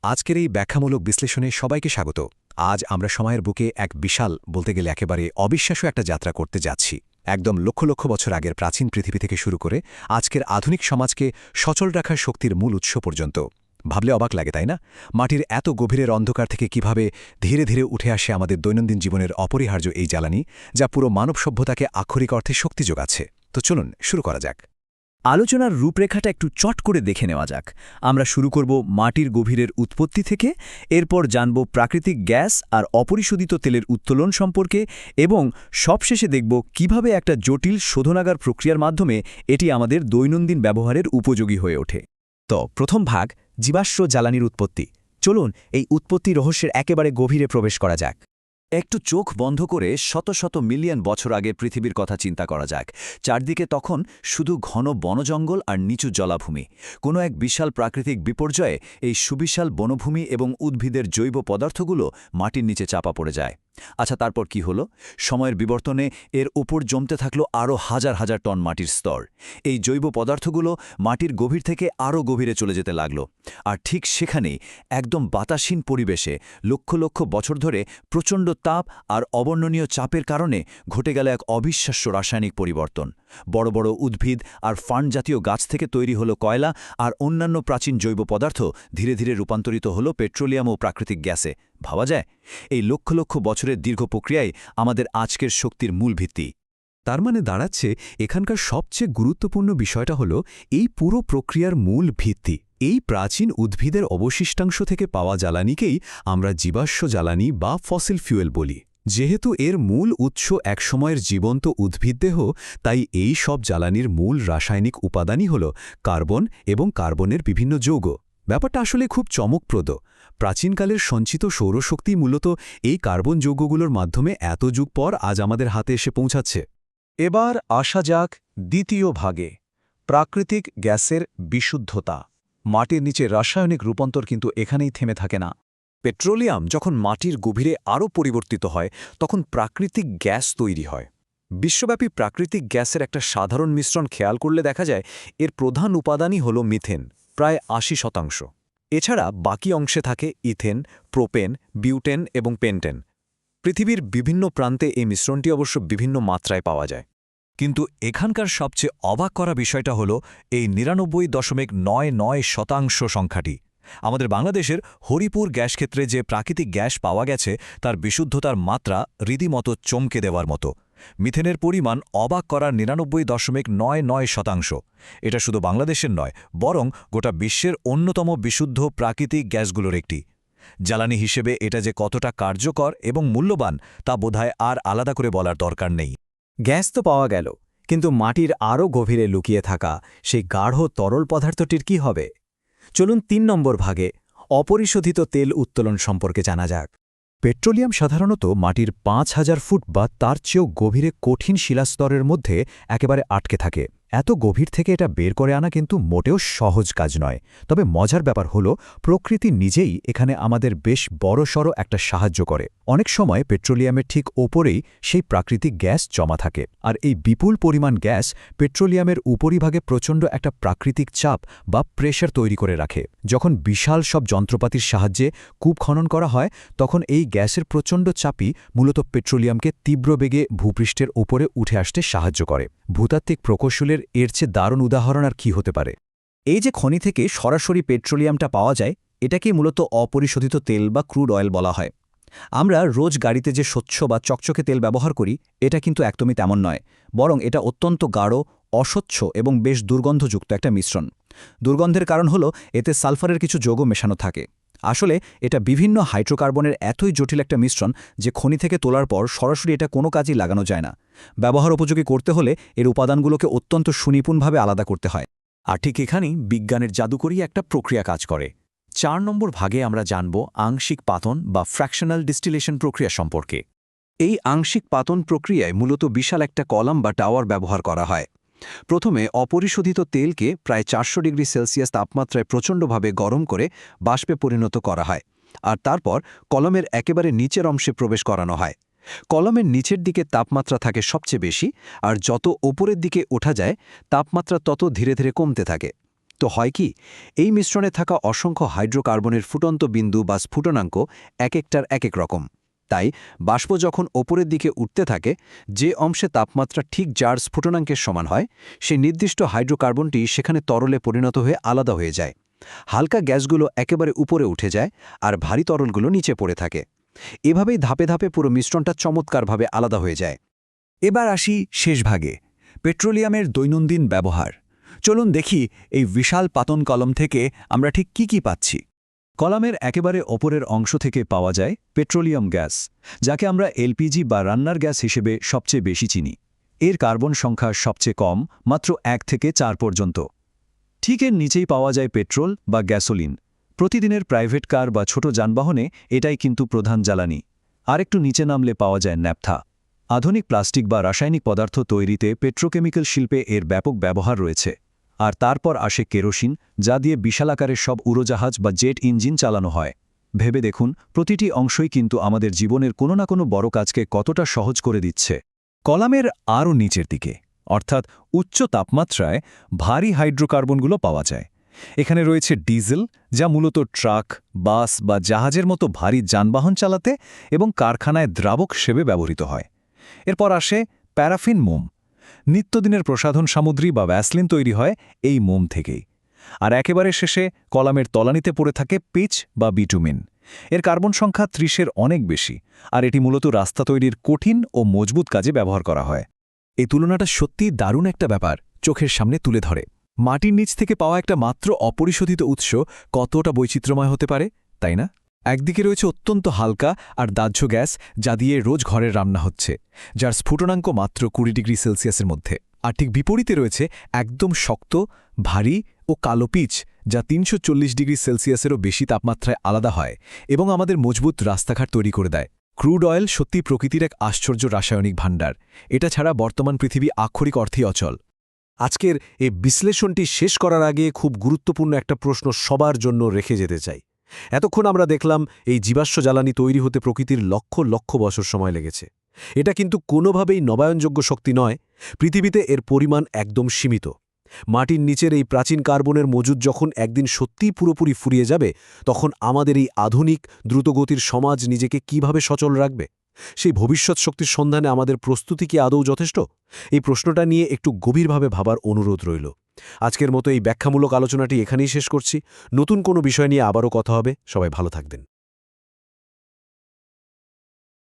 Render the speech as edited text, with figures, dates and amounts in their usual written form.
আজকের এই ব্যাখ্যামূলক বিশ্লেষণে সবাইকে স্বাগত। আজ আমরা সময়ের বুকে এক বিশাল, বলতে গেলে একেবারে অবিশ্বাস্য একটা যাত্রা করতে যাচ্ছি। একদম লক্ষ লক্ষ বছর আগের প্রাচীন পৃথিবী থেকে শুরু করে আজকের আধুনিক সমাজকে সচল রাখার শক্তির মূল উৎস পর্যন্ত। ভাবলে অবাক লাগে, তাই না? মাটির এত গভীরের অন্ধকার থেকে কিভাবে ধীরে ধীরে উঠে আসে আমাদের দৈনন্দিন জীবনের অপরিহার্য এই জ্বালানি, যা পুরো মানব সভ্যতাকে আক্ষরিক অর্থে শক্তি যোগাচ্ছে। তো চলুন শুরু করা যাক। আলোচনার রূপরেখাটা একটু চট করে দেখে নেওয়া যাক। আমরা শুরু করব মাটির গভীরের উৎপত্তি থেকে, এরপর জানব প্রাকৃতিক গ্যাস আর অপরিশোধিত তেলের উত্তোলন সম্পর্কে, এবং সবশেষে দেখব কিভাবে একটা জটিল শোধনাগার প্রক্রিয়ার মাধ্যমে এটি আমাদের দৈনন্দিন ব্যবহারের উপযোগী হয়ে ওঠে। তো প্রথম ভাগ, জীবাশ্ম জ্বালানির উৎপত্তি। চলুন এই উৎপত্তি রহস্যের একেবারে গভীরে প্রবেশ করা যাক। একটু চোখ বন্ধ করে শত শত মিলিয়ন বছর আগে পৃথিবীর কথা চিন্তা করা যাক। চারদিকে তখন শুধু ঘন বনজঙ্গল আর নিচু জলাভূমি। কোনো এক বিশাল প্রাকৃতিক বিপর্যয়ে এই সুবিশাল বনভূমি এবং উদ্ভিদের জৈব পদার্থগুলো মাটির নিচে চাপা পড়ে যায়। আচ্ছা, তারপর কি হলো? সময়ের বিবর্তনে এর উপর জমতে থাকলো আরও হাজার হাজার টন মাটির স্তর। এই জৈব পদার্থগুলো মাটির গভীর থেকে আরও গভীরে চলে যেতে লাগলো। আর ঠিক সেখানেই একদম বাতাসহীন পরিবেশে লক্ষ লক্ষ বছর ধরে প্রচণ্ড তাপ আর অবর্ণনীয় চাপের কারণে ঘটে গেল এক অবিশ্বাস্য রাসায়নিক পরিবর্তন। বড় বড় উদ্ভিদ আর ফার্ন জাতীয় গাছ থেকে তৈরি হলো কয়লা আর অন্যান্য প্রাচীন জৈব পদার্থ ধীরে ধীরে রূপান্তরিত হলো পেট্রোলিয়াম ও প্রাকৃতিক গ্যাসে। ভাবা যায়, এই লক্ষ লক্ষ বছরের দীর্ঘ প্রক্রিয়ায় আমাদের আজকের শক্তির মূল ভিত্তি। তার মানে দাঁড়াচ্ছে, এখানকার সবচেয়ে গুরুত্বপূর্ণ বিষয়টা হলো এই পুরো প্রক্রিয়ার মূল ভিত্তি। এই প্রাচীন উদ্ভিদের অবশিষ্টাংশ থেকে পাওয়া জ্বালানিকেই আমরা জীবাশ্ম জ্বালানি বা ফসিল ফিউয়েল বলি। যেহেতু এর মূল উৎস একসময়ের জীবন্ত উদ্ভিদদেহ, তাই এই সব জ্বালানির মূল রাসায়নিক উপাদানই হল কার্বন এবং কার্বনের বিভিন্ন যৌগ। ব্যাপারটা আসলে খুব চমকপ্রদ। প্রাচীনকালের সঞ্চিত সৌরশক্তি মূলত এই কার্বন যৌগগুলোর মাধ্যমে এত যুগ পর আজ আমাদের হাতে এসে পৌঁছাচ্ছে। এবার আসা যাক দ্বিতীয় ভাগে, প্রাকৃতিক গ্যাসের বিশুদ্ধতা। মাটির নিচে রাসায়নিক রূপান্তর কিন্তু এখানেই থেমে থাকে না। পেট্রোলিয়াম যখন মাটির গভীরে আরও পরিবর্তিত হয়, তখন প্রাকৃতিক গ্যাস তৈরি হয়। বিশ্বব্যাপী প্রাকৃতিক গ্যাসের একটা সাধারণ মিশ্রণ খেয়াল করলে দেখা যায় এর প্রধান উপাদানই হল মিথেন, প্রায় ৮০%। এছাড়া বাকি অংশে থাকে ইথেন, প্রোপেন, বিউটেন এবং পেন্টেন। পৃথিবীর বিভিন্ন প্রান্তে এই মিশ্রণটি অবশ্য বিভিন্ন মাত্রায় পাওয়া যায়। কিন্তু এখানকার সবচেয়ে অবাক করা বিষয়টা হল এই ৯৯.৯৯% সংখ্যাটি। আমাদের বাংলাদেশের হরিপুর গ্যাস ক্ষেত্রে যে প্রাকৃতিক গ্যাস পাওয়া গেছে তার বিশুদ্ধতার মাত্রা রীতিমতো চমকে দেওয়ার মতো। মিথেনের পরিমাণ অবাক করার ৯৯.৯৯%। এটা শুধু বাংলাদেশের নয়, বরং গোটা বিশ্বের অন্যতম বিশুদ্ধ প্রাকৃতিক গ্যাসগুলোর একটি। জ্বালানি হিসেবে এটা যে কতটা কার্যকর এবং মূল্যবান তা বোধহয় আর আলাদা করে বলার দরকার নেই। গ্যাস তো পাওয়া গেল, কিন্তু মাটির আরও গভীরে লুকিয়ে থাকা সেই গাঢ় তরল পদার্থটির কি হবে? চলুন ৩ নম্বর ভাগে অপরিশোধিত তেল উত্তোলন সম্পর্কে জানা যাক। পেট্রোলিয়াম সাধারণত মাটির ৫,০০০ ফুট বা তার চেয়েও গভীরে কঠিন শিলাস্তরের মধ্যে একেবারে আটকে থাকে। এত গভীর থেকে এটা বের করে আনা কিন্তু মোটেও সহজ কাজ নয়। তবে মজার ব্যাপার হলো, প্রকৃতি নিজেই এখানে আমাদের বেশ বড়সড় একটা সাহায্য করে। অনেক সময় পেট্রোলিয়ামের ঠিক ওপরেই সেই প্রাকৃতিক গ্যাস জমা থাকে, আর এই বিপুল পরিমাণ গ্যাস পেট্রোলিয়ামের উপরিভাগে প্রচণ্ড একটা প্রাকৃতিক চাপ বা প্রেশার তৈরি করে রাখে। যখন বিশাল সব যন্ত্রপাতির সাহায্যে কূপ খনন করা হয়, তখন এই গ্যাসের প্রচণ্ড চাপই মূলত পেট্রোলিয়ামকে তীব্র বেগে ভূপৃষ্ঠের ওপরে উঠে আসতে সাহায্য করে। ভূতাত্ত্বিক প্রকৌশলের এর চেয়ে দারুণ উদাহরণ আর কি হতে পারে? এই যে খনি থেকে সরাসরি পেট্রোলিয়ামটা পাওয়া যায়, এটাকেই মূলত অপরিশোধিত তেল বা ক্রুড অয়েল বলা হয়। আমরা রোজ গাড়িতে যে স্বচ্ছ বা চকচকে তেল ব্যবহার করি, এটা কিন্তু একদমই তেমন নয়, বরং এটা অত্যন্ত গাঢ়, অস্বচ্ছ এবং বেশ দুর্গন্ধযুক্ত একটা মিশ্রণ। দুর্গন্ধের কারণ হলো এতে সালফারের কিছু যৌগ মেশানো থাকে। আসলে এটা বিভিন্ন হাইড্রোকার্বনের এতই জটিল একটা মিশ্রণ যে খনি থেকে তোলার পর সরাসরি এটা কোনো কাজেই লাগানো যায় না। ব্যবহার উপযোগী করতে হলে এর উপাদানগুলোকে অত্যন্ত সুনিপুণভাবে আলাদা করতে হয়। আর ঠিক এখানেই বিজ্ঞানের জাদুকরী একটা প্রক্রিয়া কাজ করে। ৪ নম্বর ভাগে আমরা জানব আংশিক পাতন বা ফ্র্যাকশনাল ডিস্টিলেশন প্রক্রিয়া সম্পর্কে। এই আংশিক পাতন প্রক্রিয়ায় মূলত বিশাল একটা কলাম বা টাওয়ার ব্যবহার করা হয়। প্রথমে অপরিশোধিত তেলকে প্রায় ৪০০ ডিগ্রি সেলসিয়াস তাপমাত্রায় প্রচণ্ডভাবে গরম করে বাষ্পে পরিণত করা হয়, আর তারপর কলমের একেবারে নিচের অংশে প্রবেশ করানো হয়। কলমের নিচের দিকে তাপমাত্রা থাকে সবচেয়ে বেশি, আর যত ওপরের দিকে ওঠা যায় তাপমাত্রা তত ধীরে ধীরে কমতে থাকে। তো হয় কি, এই মিশ্রণে থাকা অসংখ্য হাইড্রোকার্বনের ফুটন্ত বিন্দু বা স্ফুটনাঙ্ক এক একটার এক এক রকম। তাই বাষ্প যখন ওপরের দিকে উঠতে থাকে, যে অংশে তাপমাত্রা ঠিক যার স্ফুটনাঙ্কের সমান হয়, সেই নির্দিষ্ট হাইড্রোকার্বনটি সেখানে তরলে পরিণত হয়ে আলাদা হয়ে যায়। হালকা গ্যাসগুলো একেবারে উপরে উঠে যায় আর ভারী তরলগুলো নিচে পড়ে থাকে। এভাবেই ধাপে ধাপে পুরো মিশ্রণটা চমৎকারভাবে আলাদা হয়ে যায়। এবার আসি শেষ ভাগে, পেট্রোলিয়ামের দৈনন্দিন ব্যবহার। চলুন দেখি এই বিশাল পাতন কলম থেকে আমরা ঠিক কি পাচ্ছি। কলামের একেবারে ওপরের অংশ থেকে পাওয়া যায় পেট্রোলিয়াম গ্যাস, যাকে আমরা এলপিজি বা রান্নার গ্যাস হিসেবে সবচেয়ে বেশি চিনি। এর কার্বন সংখ্যা সবচেয়ে কম, মাত্র 1 থেকে 4 পর্যন্ত। ঠিক এর নিচেই পাওয়া যায় পেট্রোল বা গ্যাসোলিন। প্রতিদিনের প্রাইভেট কার বা ছোট যানবাহনে এটাই কিন্তু প্রধান জ্বালানি। আরেকটু নিচে নামলে পাওয়া যায় ন্যাপথা। আধুনিক প্লাস্টিক বা রাসায়নিক পদার্থ তৈরিতে পেট্রোকেমিক্যাল শিল্পে এর ব্যাপক ব্যবহার রয়েছে। আর তারপর আসে কেরোসিন, যা দিয়ে বিশালাকারের সব উড়োজাহাজ বা জেট ইঞ্জিন চালানো হয়। ভেবে দেখুন, প্রতিটি অংশই কিন্তু আমাদের জীবনের কোনো না কোনো বড় কাজকে কতটা সহজ করে দিচ্ছে। কলামের আরও নিচের দিকে, অর্থাৎ উচ্চ তাপমাত্রায় ভারী হাইড্রোকার্বনগুলো পাওয়া যায়। এখানে রয়েছে ডিজেল, যা মূলত ট্রাক, বাস বা জাহাজের মতো ভারী যানবাহন চালাতে এবং কারখানায় দ্রাবক হিসেবে ব্যবহৃত হয়। এরপর আসে প্যারাফিন মোম। নিত্যদিনের প্রসাধন সামগ্রী বা ভ্যাসলিন তৈরি হয় এই মোম থেকেই। আর একেবারে শেষে কলামের তলানিতে পড়ে থাকে পিচ বা বিটুমিন। এর কার্বন সংখ্যা 30-এর অনেক বেশি, আর এটি মূলত রাস্তা তৈরির কঠিন ও মজবুত কাজে ব্যবহার করা হয়। এই তুলনাটা সত্যিই দারুণ একটা ব্যাপার, চোখের সামনে তুলে ধরে। মাটির নিচ থেকে পাওয়া একটা মাত্র অপরিশোধিত উৎস কতটা বৈচিত্র্যময় হতে পারে, তাই না? একদিকে রয়েছে অত্যন্ত হালকা আর দাহ্য গ্যাস, যা দিয়ে রোজ ঘরের রান্না হচ্ছে, যার স্ফুটনাঙ্ক মাত্র 20 ডিগ্রি সেলসিয়াসের মধ্যে। আর ঠিক বিপরীতে রয়েছে একদম শক্ত, ভারী ও কালো পিচ, যা 340 ডিগ্রি সেলসিয়াসেরও বেশি তাপমাত্রায় আলাদা হয় এবং আমাদের মজবুত রাস্তাঘাট তৈরি করে দেয়। ক্রুড অয়েল সত্যি প্রকৃতির এক আশ্চর্য রাসায়নিক ভাণ্ডার। এটা ছাড়া বর্তমান পৃথিবী আক্ষরিক অর্থেই অচল। আজকের এই বিশ্লেষণটি শেষ করার আগে খুব গুরুত্বপূর্ণ একটা প্রশ্ন সবার জন্য রেখে যেতে চাই। এতক্ষণ আমরা দেখলাম এই জীবাশ্ম জ্বালানি তৈরি হতে প্রকৃতির লক্ষ লক্ষ বছর সময় লেগেছে। এটা কিন্তু কোনোভাবেই নবায়নযোগ্য শক্তি নয়। পৃথিবীতে এর পরিমাণ একদম সীমিত। মাটির নিচের এই প্রাচীন কার্বনের মজুদ যখন একদিন সত্যিই পুরোপুরি ফুরিয়ে যাবে, তখন আমাদের এই আধুনিক দ্রুতগতির সমাজ নিজেকে কিভাবে সচল রাখবে? সেই ভবিষ্যৎ শক্তির সন্ধানে আমাদের প্রস্তুতি কি আদৌ যথেষ্ট? এই প্রশ্নটা নিয়ে একটু গভীরভাবে ভাবার অনুরোধ রইল। আজকের মতো এই ব্যাখ্যামূলক আলোচনাটি এখানেই শেষ করছি। নতুন কোনো বিষয় নিয়ে আবারও কথা হবে। সবাই ভালো থাকবেন।